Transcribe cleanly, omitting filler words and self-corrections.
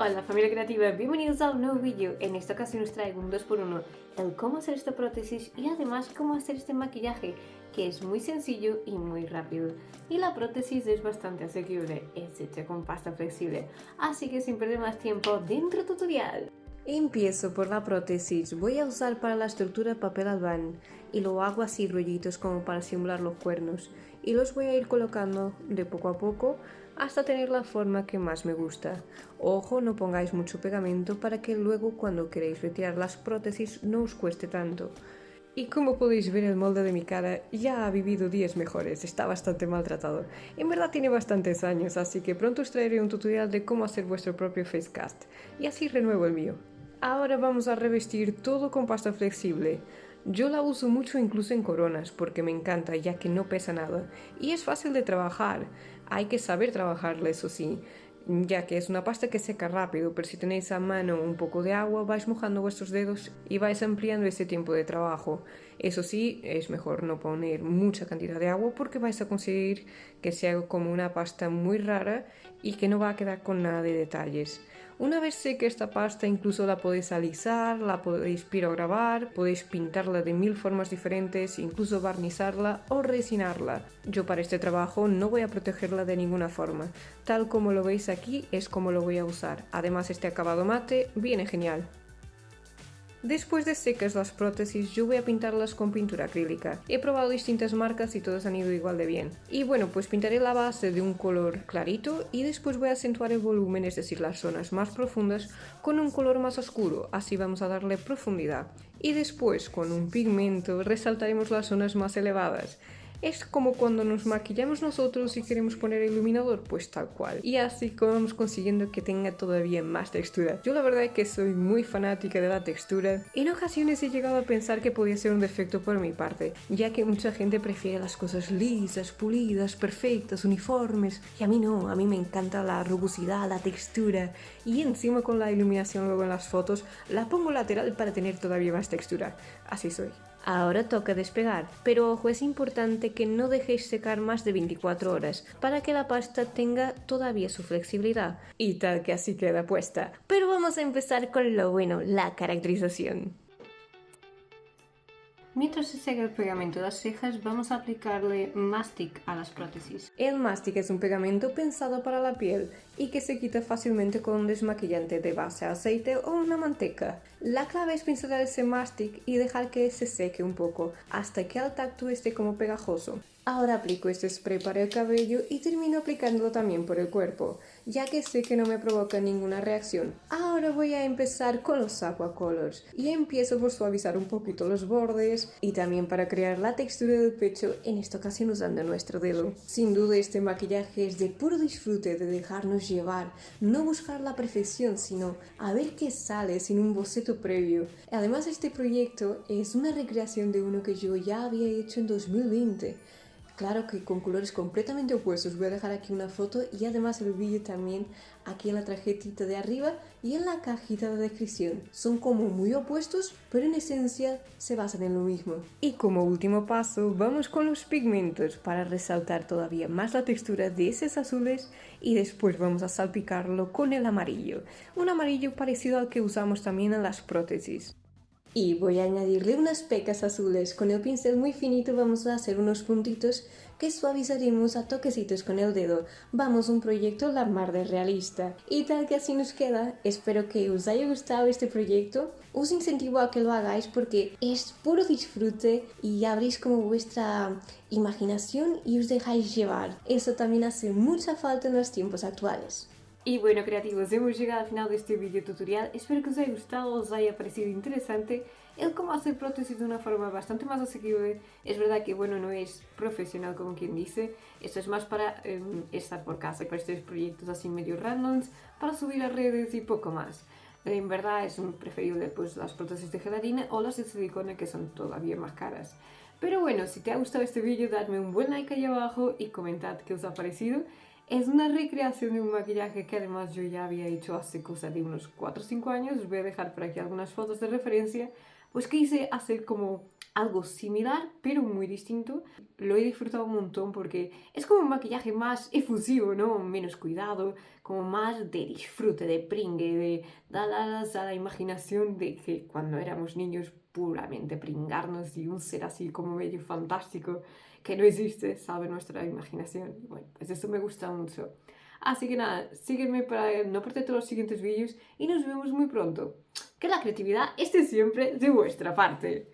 Hola familia creativa, bienvenidos a un nuevo vídeo. En esta ocasión os traigo un 2x1, el cómo hacer esta prótesis y además cómo hacer este maquillaje, que es muy sencillo y muy rápido. Y la prótesis es bastante asequible, es hecha con pasta flexible, así que sin perder más tiempo, dentro del tutorial. Empiezo por la prótesis. Voy a usar para la estructura papel albán y lo hago así rollitos como para simular los cuernos y los voy a ir colocando de poco a poco hasta tener la forma que más me gusta. Ojo, no pongáis mucho pegamento para que luego cuando queréis retirar las prótesis no os cueste tanto. Y como podéis ver, el molde de mi cara ya ha vivido días mejores, está bastante maltratado. En verdad tiene bastantes años, así que pronto os traeré un tutorial de cómo hacer vuestro propio facecast y así renuevo el mío. Ahora vamos a revestir todo con pasta flexible. Yo la uso mucho incluso en coronas porque me encanta ya que no pesa nada y es fácil de trabajar. Hay que saber trabajarla, eso sí, ya que es una pasta que seca rápido, pero si tenéis a mano un poco de agua vais mojando vuestros dedos y vais ampliando ese tiempo de trabajo. Eso sí, es mejor no poner mucha cantidad de agua porque vais a conseguir que sea como una pasta muy rara y que no va a quedar con nada de detalles. Una vez seca esta pasta, incluso la podéis alisar, la podéis pirograbar, podéis pintarla de 1000 formas diferentes, incluso barnizarla o resinarla. Yo para este trabajo no voy a protegerla de ninguna forma. Tal como lo veis aquí es como lo voy a usar. Además, este acabado mate viene genial. Después de secas las prótesis, yo voy a pintarlas con pintura acrílica. He probado distintas marcas y todas han ido igual de bien. Y bueno, pues pintaré la base de un color clarito y después voy a acentuar el volumen, es decir, las zonas más profundas, con un color más oscuro. Así vamos a darle profundidad. Y después, con un pigmento, resaltaremos las zonas más elevadas. Es como cuando nos maquillamos nosotros y queremos poner iluminador, pues tal cual. Y así como vamos consiguiendo que tenga todavía más textura. Yo la verdad es que soy muy fanática de la textura. En ocasiones he llegado a pensar que podía ser un defecto por mi parte, ya que mucha gente prefiere las cosas lisas, pulidas, perfectas, uniformes. Y a mí no, a mí me encanta la rugosidad, la textura. Y encima con la iluminación luego en las fotos, la pongo lateral para tener todavía más textura. Así soy. Ahora toca despegar, pero ojo, es importante que no dejéis secar más de 24 horas para que la pasta tenga todavía su flexibilidad y tal que así queda puesta. Pero vamos a empezar con lo bueno, la caracterización. Mientras se seca el pegamento de las cejas, vamos a aplicarle mastic a las prótesis. El mastic es un pegamento pensado para la piel y que se quita fácilmente con un desmaquillante de base aceite o una manteca. La clave es pincelar ese mastic y dejar que se seque un poco hasta que al tacto esté como pegajoso. Ahora aplico este spray para el cabello y termino aplicándolo también por el cuerpo, ya que sé que no me provoca ninguna reacción. Ahora voy a empezar con los Aqua Colors y empiezo por suavizar un poquito los bordes y también para crear la textura del pecho, en esta ocasión usando nuestro dedo. Sin duda este maquillaje es de puro disfrute, de dejarnos llevar, no buscar la perfección, sino a ver qué sale sin un boceto previo. Además este proyecto es una recreación de uno que yo ya había hecho en 2020. Claro que con colores completamente opuestos. Voy a dejar aquí una foto y además el vídeo también aquí en la tarjetita de arriba y en la cajita de descripción. Son como muy opuestos, pero en esencia se basan en lo mismo. Y como último paso, vamos con los pigmentos para resaltar todavía más la textura de esos azules y después vamos a salpicarlo con el amarillo. Un amarillo parecido al que usamos también en las prótesis. Y voy a añadirle unas pecas azules. Con el pincel muy finito vamos a hacer unos puntitos que suavizaremos a toquecitos con el dedo. Vamos, un proyecto la mar de realista. Y tal que así nos queda, espero que os haya gustado este proyecto. Os incentivo a que lo hagáis porque es puro disfrute y abrís como vuestra imaginación y os dejáis llevar. Eso también hace mucha falta en los tiempos actuales. Y bueno, creativos, hemos llegado al final de este video tutorial. Espero que os haya gustado, os haya parecido interesante el cómo hacer prótesis de una forma bastante más asequible. Es verdad que, bueno, no es profesional como quien dice. Esto es más para estar por casa, para estos proyectos así medio randoms, para subir a redes y poco más. En verdad es preferible pues las prótesis de gelatina o las de silicona, que son todavía más caras. Pero bueno, si te ha gustado este vídeo, dadme un buen like ahí abajo y comentad qué os ha parecido. Es una recreación de un maquillaje que además yo ya había hecho hace cosa de unos 4 o 5 años. Os voy a dejar por aquí algunas fotos de referencia. Pues quise hacer como algo similar, pero muy distinto. Lo he disfrutado un montón porque es como un maquillaje más efusivo, ¿no? Menos cuidado, como más de disfrute, de pringue, de dar alas a la imaginación de que cuando éramos niños puramente pringarnos y un ser así como medio fantástico que no existe, sabe nuestra imaginación. Bueno, pues eso me gusta mucho. Así que nada, sígueme para no perderte los siguientes vídeos y nos vemos muy pronto. Que la creatividad esté siempre de vuestra parte.